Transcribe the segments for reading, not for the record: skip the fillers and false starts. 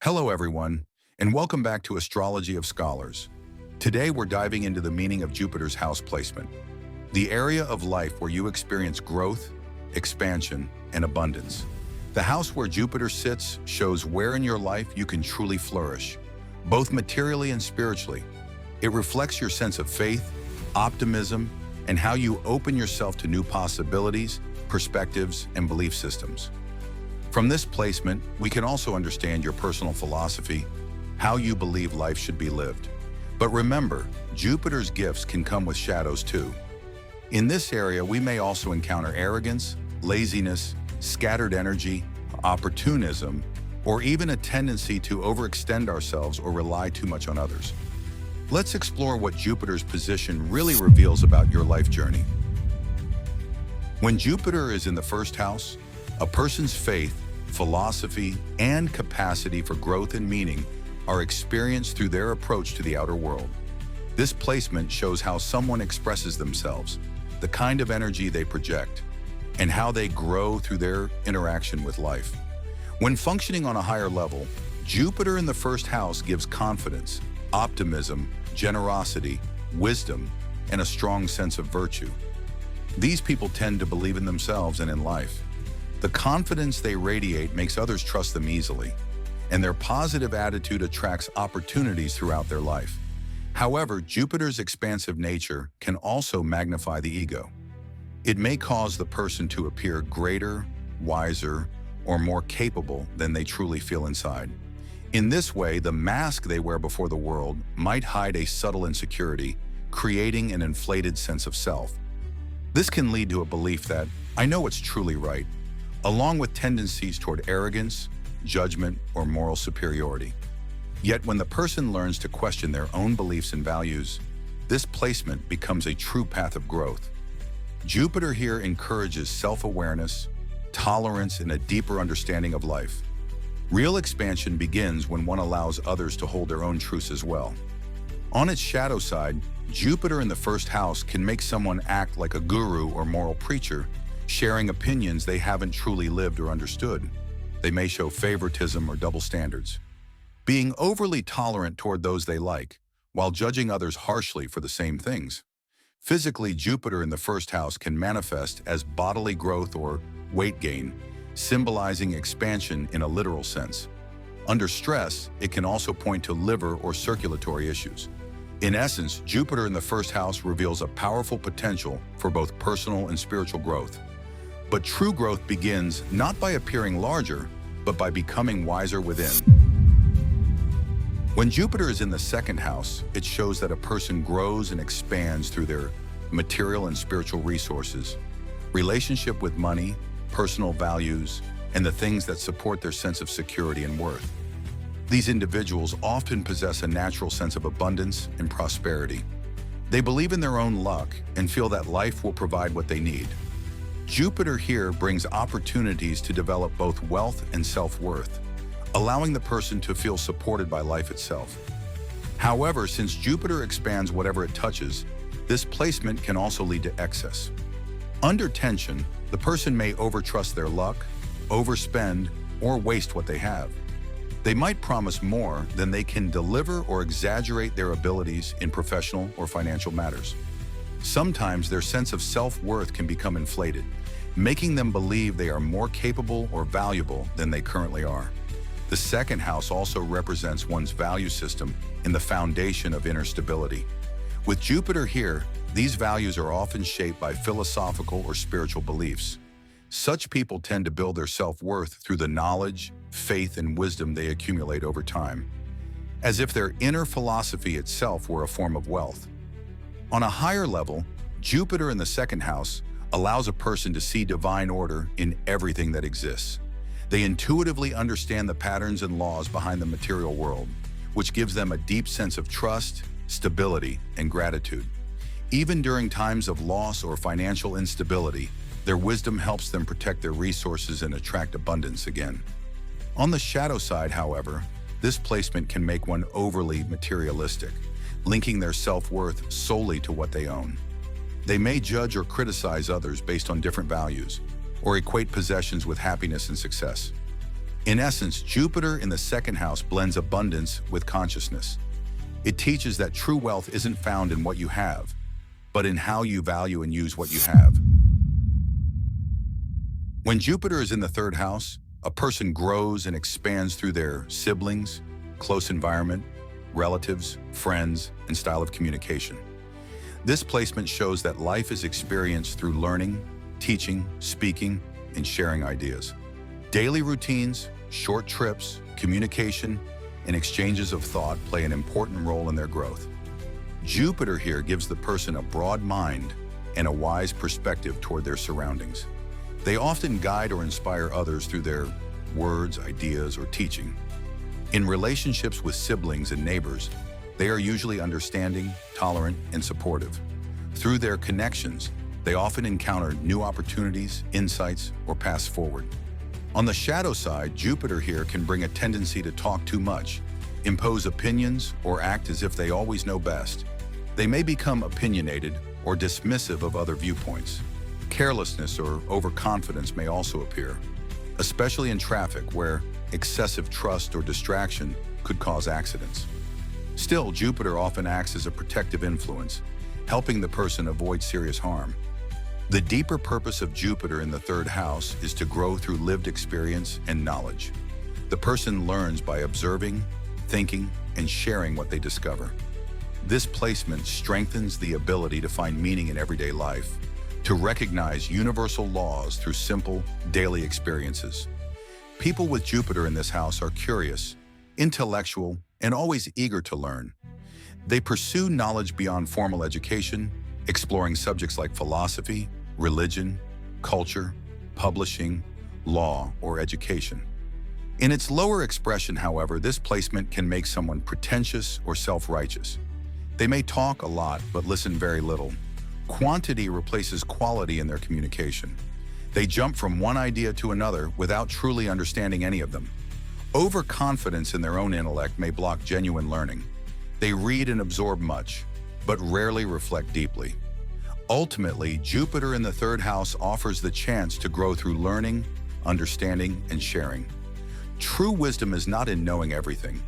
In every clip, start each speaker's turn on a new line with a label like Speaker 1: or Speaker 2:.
Speaker 1: Hello everyone, and welcome back to Astrology of Scholars. Today we're diving into the meaning of Jupiter's house placement, the area of life where you experience growth, expansion, and abundance. The house where Jupiter sits shows where in your life you can truly flourish, both materially and spiritually. It reflects your sense of faith, optimism, and how you open yourself to new possibilities, perspectives, and belief systems. From this placement, we can also understand your personal philosophy, how you believe life should be lived. But remember, Jupiter's gifts can come with shadows too. In this area, we may also encounter arrogance, laziness, scattered energy, opportunism, or even a tendency to overextend ourselves or rely too much on others. Let's explore what Jupiter's position really reveals about your life journey. When Jupiter is in the first house, a person's faith, philosophy, and capacity for growth and meaning are experienced through their approach to the outer world. This placement shows how someone expresses themselves, the kind of energy they project, and how they grow through their interaction with life. When functioning on a higher level, Jupiter in the first house gives confidence, optimism, generosity, wisdom, and a strong sense of virtue. These people tend to believe in themselves and in life. The confidence they radiate makes others trust them easily, and their positive attitude attracts opportunities throughout their life. However, Jupiter's expansive nature can also magnify the ego. It may cause the person to appear greater, wiser, or more capable than they truly feel inside. In this way, the mask they wear before the world might hide a subtle insecurity, creating an inflated sense of self. This can lead to a belief that, "I know what's truly right," along with tendencies toward arrogance, judgment, or moral superiority. Yet when the person learns to question their own beliefs and values, this placement becomes a true path of growth. Jupiter here encourages self-awareness, tolerance, and a deeper understanding of life. Real expansion begins when one allows others to hold their own truths as well. On its shadow side, Jupiter in the first house can make someone act like a guru or moral preacher, sharing opinions they haven't truly lived or understood. They may show favoritism or double standards, being overly tolerant toward those they like, while judging others harshly for the same things. Physically, Jupiter in the first house can manifest as bodily growth or weight gain, symbolizing expansion in a literal sense. Under stress, it can also point to liver or circulatory issues. In essence, Jupiter in the first house reveals a powerful potential for both personal and spiritual growth. But true growth begins not by appearing larger, but by becoming wiser within. When Jupiter is in the second house, it shows that a person grows and expands through their material and spiritual resources, relationship with money, personal values, and the things that support their sense of security and worth. These individuals often possess a natural sense of abundance and prosperity. They believe in their own luck and feel that life will provide what they need. Jupiter here brings opportunities to develop both wealth and self-worth, allowing the person to feel supported by life itself. However, since Jupiter expands whatever it touches, this placement can also lead to excess. Under tension, the person may overtrust their luck, overspend, or waste what they have. They might promise more than they can deliver or exaggerate their abilities in professional or financial matters. Sometimes their sense of self-worth can become inflated, making them believe they are more capable or valuable than they currently are. The second house also represents one's value system in the foundation of inner stability. With Jupiter here, these values are often shaped by philosophical or spiritual beliefs. Such people tend to build their self-worth through the knowledge, faith, and wisdom they accumulate over time, as if their inner philosophy itself were a form of wealth. On a higher level, Jupiter in the second house allows a person to see divine order in everything that exists. They intuitively understand the patterns and laws behind the material world, which gives them a deep sense of trust, stability, and gratitude. Even during times of loss or financial instability, their wisdom helps them protect their resources and attract abundance again. On the shadow side, however, this placement can make one overly materialistic, linking their self-worth solely to what they own. They may judge or criticize others based on different values, or equate possessions with happiness and success. In essence, Jupiter in the second house blends abundance with consciousness. It teaches that true wealth isn't found in what you have, but in how you value and use what you have. When Jupiter is in the third house, a person grows and expands through their siblings, close environment, relatives, friends, and style of communication. This placement shows that life is experienced through learning, teaching, speaking, and sharing ideas. Daily routines, short trips, communication, and exchanges of thought play an important role in their growth. Jupiter here gives the person a broad mind and a wise perspective toward their surroundings. They often guide or inspire others through their words, ideas, or teaching. In relationships with siblings and neighbors, they are usually understanding, tolerant, and supportive. Through their connections, they often encounter new opportunities, insights, or paths forward. On the shadow side, Jupiter here can bring a tendency to talk too much, impose opinions, or act as if they always know best. They may become opinionated or dismissive of other viewpoints. Carelessness or overconfidence may also appear, especially in traffic where excessive trust or distraction could cause accidents. Still, Jupiter often acts as a protective influence, helping the person avoid serious harm. The deeper purpose of Jupiter in the third house is to grow through lived experience and knowledge. The person learns by observing, thinking, and sharing what they discover. This placement strengthens the ability to find meaning in everyday life, to recognize universal laws through simple, daily experiences. People with Jupiter in this house are curious, intellectual, and always eager to learn. They pursue knowledge beyond formal education, exploring subjects like philosophy, religion, culture, publishing, law, or education. In its lower expression, however, this placement can make someone pretentious or self-righteous. They may talk a lot but listen very little. Quantity replaces quality in their communication. They jump from one idea to another without truly understanding any of them. Overconfidence in their own intellect may block genuine learning. They read and absorb much, but rarely reflect deeply. Ultimately, Jupiter in the third house offers the chance to grow through learning, understanding, and sharing. True wisdom is not in knowing everything,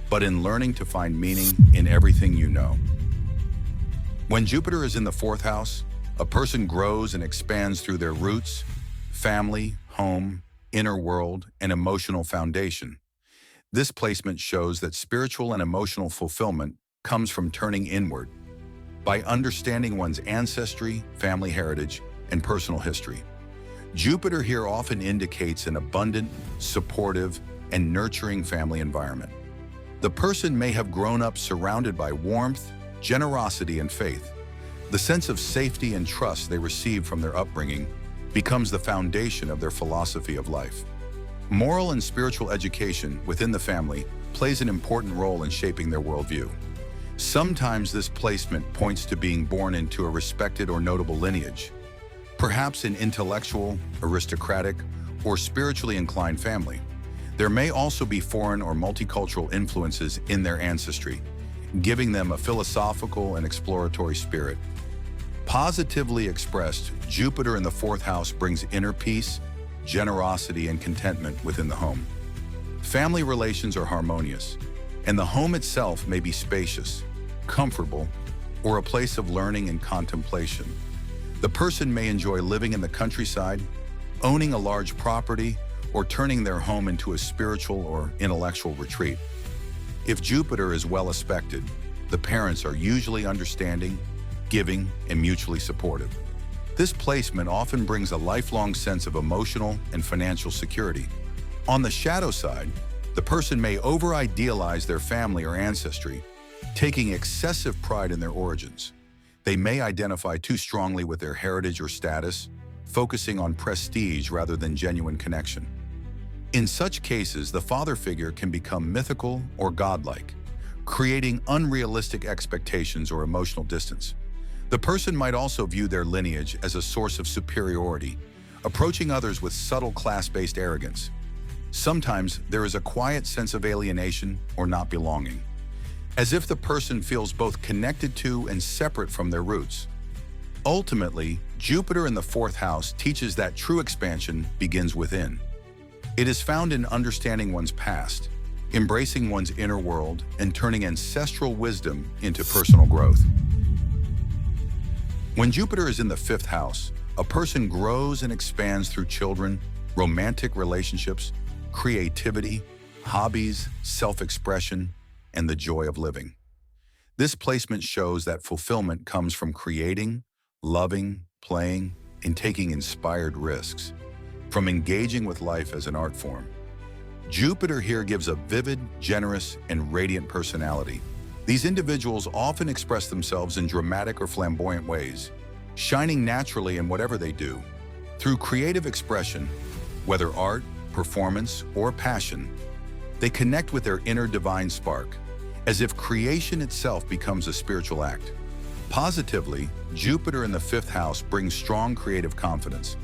Speaker 1: but in learning to find meaning in everything you know. When Jupiter is in the fourth house, a person grows and expands through their roots, family, home, inner world, and emotional foundation. This placement shows that spiritual and emotional fulfillment comes from turning inward, by understanding one's ancestry, family heritage, and personal history. Jupiter here often indicates an abundant, supportive, and nurturing family environment. The person may have grown up surrounded by warmth, generosity, and faith. The sense of safety and trust they receive from their upbringing becomes the foundation of their philosophy of life. Moral and spiritual education within the family plays an important role in shaping their worldview. Sometimes this placement points to being born into a respected or notable lineage, perhaps an intellectual, aristocratic, or spiritually inclined family. There may also be foreign or multicultural influences in their ancestry, giving them a philosophical and exploratory spirit. Positively expressed, Jupiter in the fourth house brings inner peace, generosity, and contentment within the home. Family relations are harmonious, and the home itself may be spacious, comfortable, or a place of learning and contemplation. The person may enjoy living in the countryside, owning a large property, or turning their home into a spiritual or intellectual retreat. If Jupiter is well aspected, the parents are usually understanding, giving, and mutually supportive. This placement often brings a lifelong sense of emotional and financial security. On the shadow side, the person may over-idealize their family or ancestry, taking excessive pride in their origins. They may identify too strongly with their heritage or status, focusing on prestige rather than genuine connection. In such cases, the father figure can become mythical or godlike, creating unrealistic expectations or emotional distance. The person might also view their lineage as a source of superiority, approaching others with subtle class-based arrogance. Sometimes there is a quiet sense of alienation or not belonging, as if the person feels both connected to and separate from their roots. Ultimately, Jupiter in the fourth house teaches that true expansion begins within. It is found in understanding one's past, embracing one's inner world, and turning ancestral wisdom into personal growth. When Jupiter is in the fifth house, a person grows and expands through children, romantic relationships, creativity, hobbies, self-expression, and the joy of living. This placement shows that fulfillment comes from creating, loving, playing, and taking inspired risks, from engaging with life as an art form. Jupiter here gives a vivid, generous, and radiant personality. These individuals often express themselves in dramatic or flamboyant ways, shining naturally in whatever they do. Through creative expression, whether art, performance, or passion, they connect with their inner divine spark, as if creation itself becomes a spiritual act. Positively, Jupiter in the fifth house brings strong creative confidence.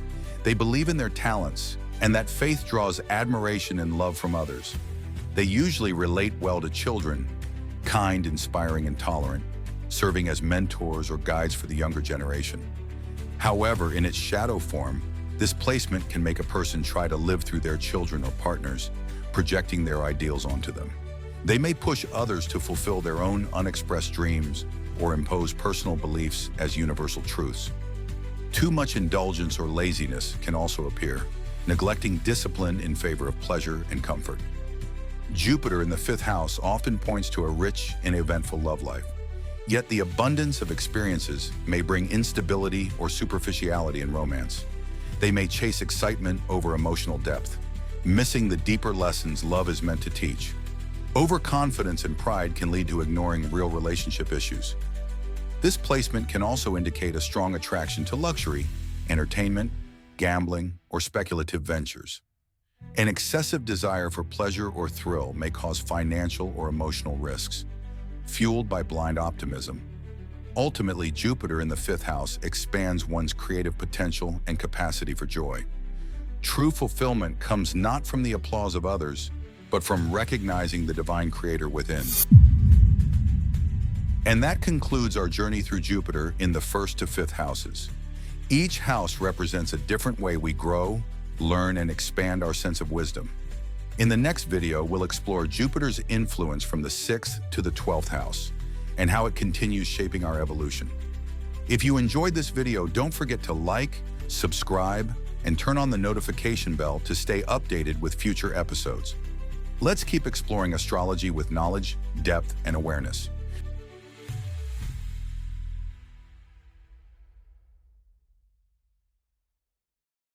Speaker 1: They believe in their talents, and that faith draws admiration and love from others. They usually relate well to children, kind, inspiring, and tolerant, serving as mentors or guides for the younger generation. However, in its shadow form, this placement can make a person try to live through their children or partners, projecting their ideals onto them. They may push others to fulfill their own unexpressed dreams or impose personal beliefs as universal truths. Too much indulgence or laziness can also appear, neglecting discipline in favor of pleasure and comfort. Jupiter in the fifth house often points to a rich and eventful love life. Yet the abundance of experiences may bring instability or superficiality in romance. They may chase excitement over emotional depth, missing the deeper lessons love is meant to teach. Overconfidence and pride can lead to ignoring real relationship issues. This placement can also indicate a strong attraction to luxury, entertainment, gambling, or speculative ventures. An excessive desire for pleasure or thrill may cause financial or emotional risks, fueled by blind optimism. Ultimately, Jupiter in the fifth house expands one's creative potential and capacity for joy. True fulfillment comes not from the applause of others, but from recognizing the divine creator within. And that concludes our journey through Jupiter in the first to fifth houses. Each house represents a different way we grow, learn, and expand our sense of wisdom. In the next video, we'll explore Jupiter's influence from the 6th to the 12th house and how it continues shaping our evolution. If you enjoyed this video, don't forget to like, subscribe, and turn on the notification bell to stay updated with future episodes. Let's keep exploring astrology with knowledge, depth, and awareness.